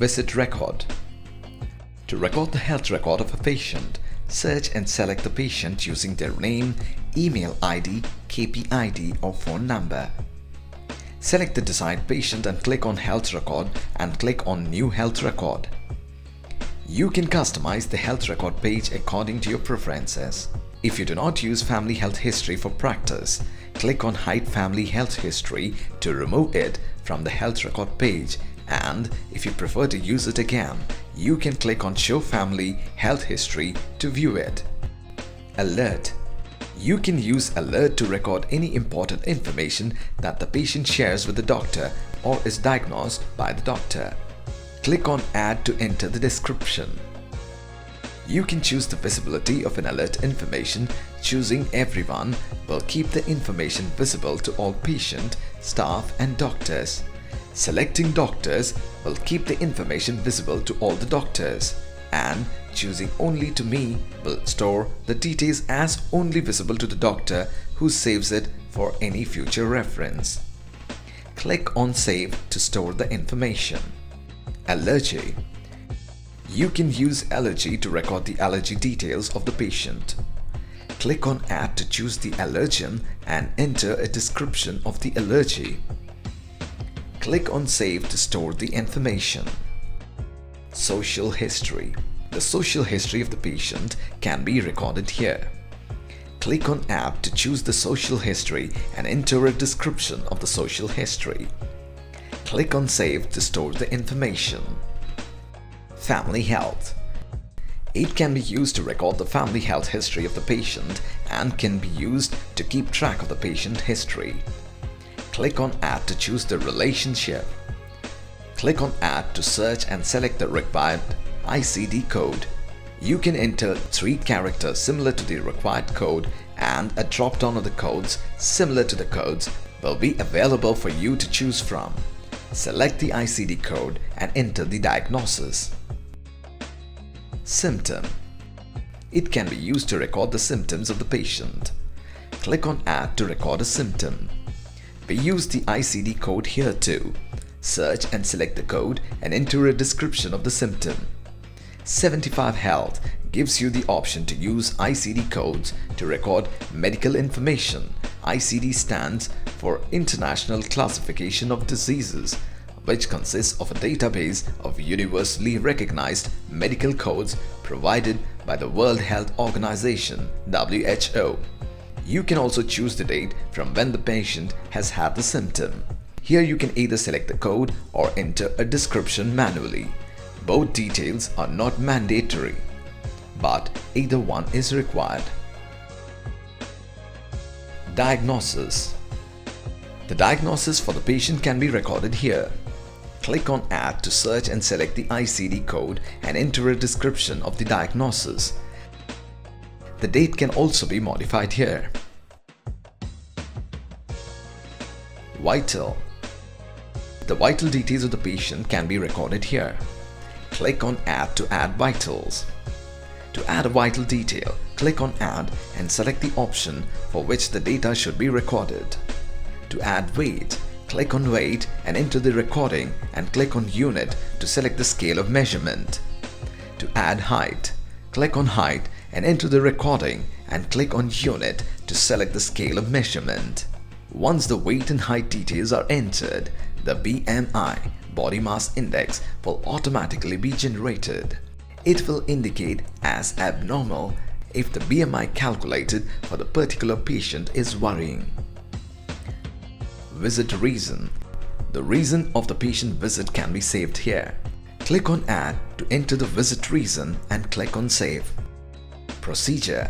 Visit record. To record the health record of a patient, search and select the patient using their name, email ID, KPID or phone number. Select the desired patient and click on Health Record and click on New Health Record. You can customize the health record page according to your preferences. If you do not use Family Health History for practice, click on Hide Family Health History to remove it from the health record page, and if you prefer to use it again, you can click on Show Family Health History to view it. Alert. You can use Alert to record any important information that the patient shares with the doctor or is diagnosed by the doctor. Click on Add to enter the description. You can choose the visibility of an alert information. Choosing Everyone will keep the information visible to all patient, staff and doctors. Selecting Doctors will keep the information visible to all the doctors, and choosing Only to Me will store the details as only visible to the doctor who saves it for any future reference. Click on Save to store the information. Allergy. You can use Allergy to record the allergy details of the patient. Click on Add to choose the allergen and enter a description of the allergy. Click on Save to store the information. Social history. The social history of the patient can be recorded here. Click on Add to choose the social history and enter a description of the social history. Click on Save to store the information. Family Health. It can be used to record the family health history of the patient and can be used to keep track of the patient history. Click on Add to choose the relationship. Click on Add to search and select the required ICD code. You can enter 3 characters similar to the required code, and a drop-down of the codes similar to the codes will be available for you to choose from. Select the ICD code and enter the diagnosis. Symptom. It can be used to record the symptoms of the patient. Click on Add to record a symptom. We use the ICD code here too. Search and select the code and enter a description of the symptom. 75 Health gives you the option to use ICD codes to record medical information. ICD stands for International Classification of Diseases, which consists of a database of universally recognized medical codes provided by the World Health Organization (WHO). You can also choose the date from when the patient has had the symptom. Here you can either select the code or enter a description manually. Both details are not mandatory, but either one is required. Diagnosis. The diagnosis for the patient can be recorded here. Click on Add to search and select the ICD code and enter a description of the diagnosis. The date can also be modified here. Vital. The vital details of the patient can be recorded here. Click on Add to add vitals. To add a vital detail, click on Add and select the option for which the data should be recorded. To add weight, click on Weight and enter the recording and click on Unit to select the scale of measurement. To add height, click on Height and enter the recording and click on Unit to select the scale of measurement. Once the weight and height details are entered, the BMI, Body Mass Index, will automatically be generated. It will indicate as abnormal if the BMI calculated for the particular patient is worrying. Visit reason. The reason of the patient visit can be saved here. Click on Add to enter the visit reason and click on Save. Procedure.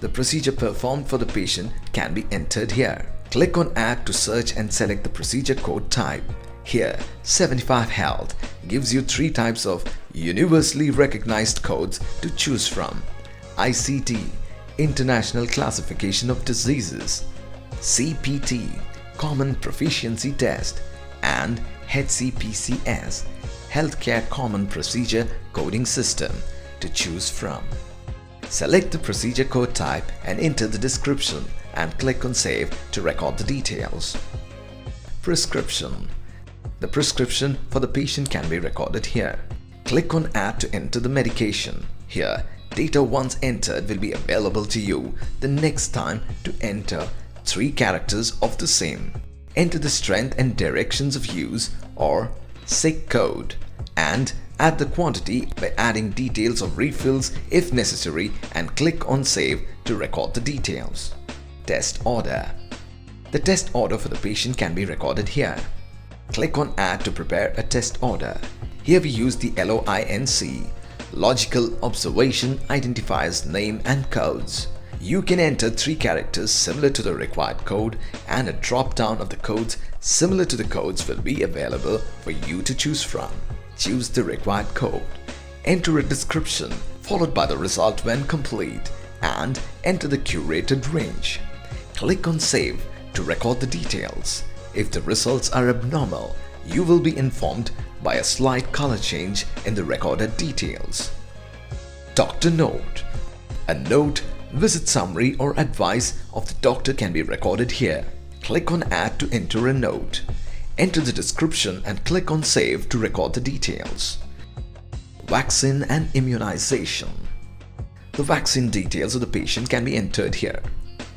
The procedure performed for the patient can be entered here. Click on Add to search and select the procedure code type. Here, 75 Health gives you 3 types of universally recognized codes to choose from: ICD, International Classification of Diseases; CPT, Common Proficiency Test; and HCPCS, Healthcare Common Procedure Coding System to choose from. Select the procedure code type and enter the description and click on Save to record the details. Prescription. The prescription for the patient can be recorded here. Click on Add to enter the medication. Here, data once entered will be available to you the next time to enter 3 characters of the same. Enter the strength and directions of use or SIG code and add the quantity by adding details of refills if necessary and click on Save to record the details. Test order. The test order for the patient can be recorded here. Click on Add to prepare a test order. Here we use the LOINC, Logical Observation Identifiers Name and Codes. You can enter 3 characters similar to the required code, and a drop-down of the codes similar to the codes will be available for you to choose from. Choose the required code. Enter a description followed by the result when complete and enter the curated range. Click on Save to record the details. If the results are abnormal, you will be informed by a slight color change in the recorded details. Doctor Note. A note, visit summary or advice of the doctor can be recorded here. Click on Add to enter a note. Enter the description and click on Save to record the details. Vaccine and immunization. The vaccine details of the patient can be entered here.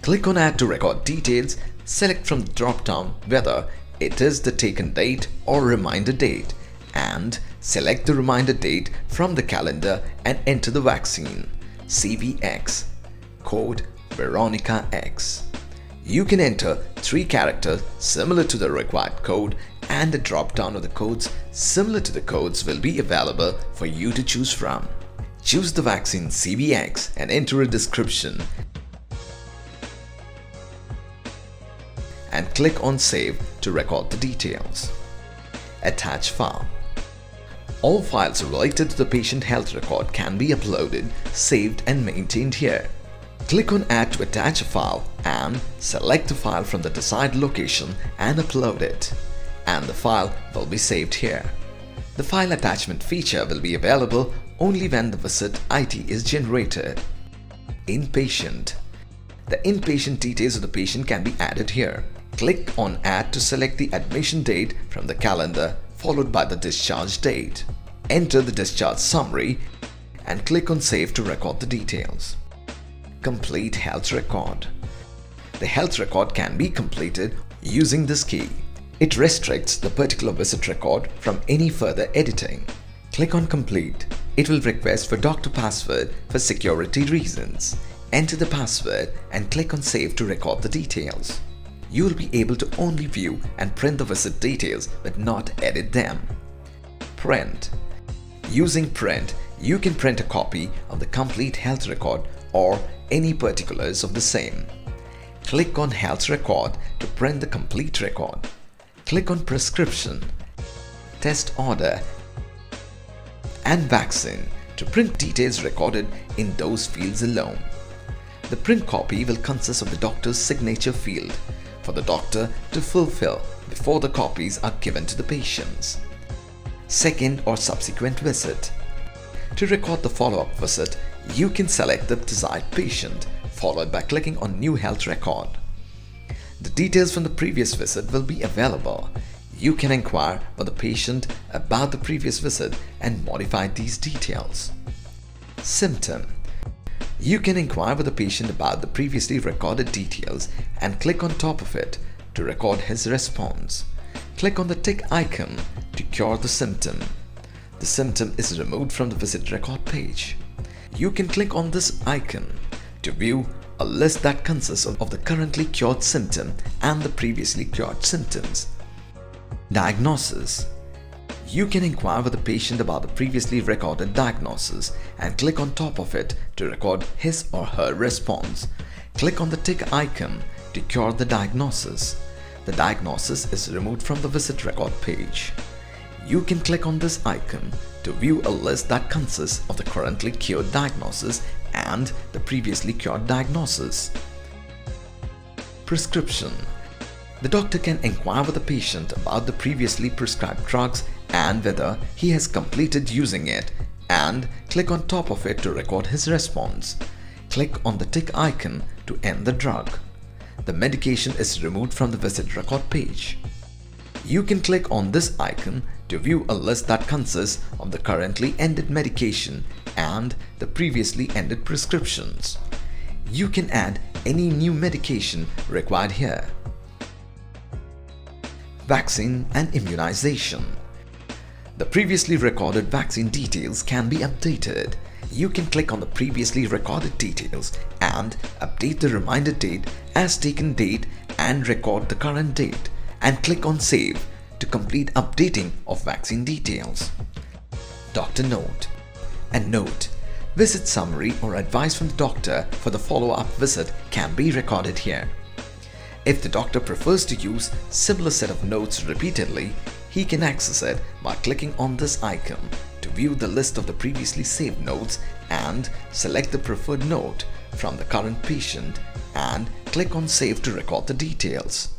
Click on Add to record details. Select from the drop-down whether it is the taken date or reminder date and select the reminder date from the calendar and enter the vaccine CVX, code Veronica X. You can enter 3 characters similar to the required code, and a drop-down of the codes similar to the codes will be available for you to choose from. Choose the vaccine CVX and enter a description and click on Save to record the details. Attach file. All files related to the patient health record can be uploaded, saved and maintained here. Click on Add to attach a file and select the file from the desired location and upload it. And the file will be saved here. The file attachment feature will be available only when the visit ID is generated. Inpatient. The inpatient details of the patient can be added here. Click on Add to select the admission date from the calendar followed by the discharge date. Enter the discharge summary and click on Save to record the details. Complete health record. The health record can be completed using this key. It restricts the particular visit record from any further editing. Click on Complete. It will request for doctor password for security reasons. Enter the password and click on Save to record the details. You will be able to only view and print the visit details but not edit them. Print. Using Print, you can print a copy of the complete health record or any particulars of the same. Click on Health Record to print the complete record. Click on Prescription, Test Order and Vaccine to print details recorded in those fields alone. The print copy will consist of the doctor's signature field for the doctor to fulfill before the copies are given to the patients. Second or subsequent visit. To record the follow-up visit, you can select the desired patient followed by clicking on New Health Record. The details from the previous visit will be available. You can inquire with the patient about the previous visit and modify these details. Symptom. You can inquire with the patient about the previously recorded details and click on top of it to record his response. Click on the tick icon to cure the symptom. The symptom is removed from the visit record page. You can click on this icon to view a list that consists of the currently cured symptom and the previously cured symptoms. Diagnosis. You can inquire with the patient about the previously recorded diagnosis and click on top of it to record his or her response. Click on the tick icon to cure the diagnosis. The diagnosis is removed from the visit record page. You can click on this icon to view a list that consists of the currently cured diagnosis and the previously cured diagnosis. Prescription. The doctor can inquire with the patient about the previously prescribed drugs and whether he has completed using it and click on top of it to record his response. Click on the tick icon to end the drug. The medication is removed from the visit record page. You can click on this icon to view a list that consists of the currently ended medication and the previously ended prescriptions. You can add any new medication required here. Vaccine and immunization. The previously recorded vaccine details can be updated. You can click on the previously recorded details and update the reminder date as taken date and record the current date, and click on Save to complete updating of vaccine details. Doctor note. And note, visit summary or advice from the doctor for the follow-up visit can be recorded here. If the doctor prefers to use similar set of notes repeatedly, he can access it by clicking on this icon to view the list of the previously saved notes and select the preferred note from the current patient and click on Save to record the details.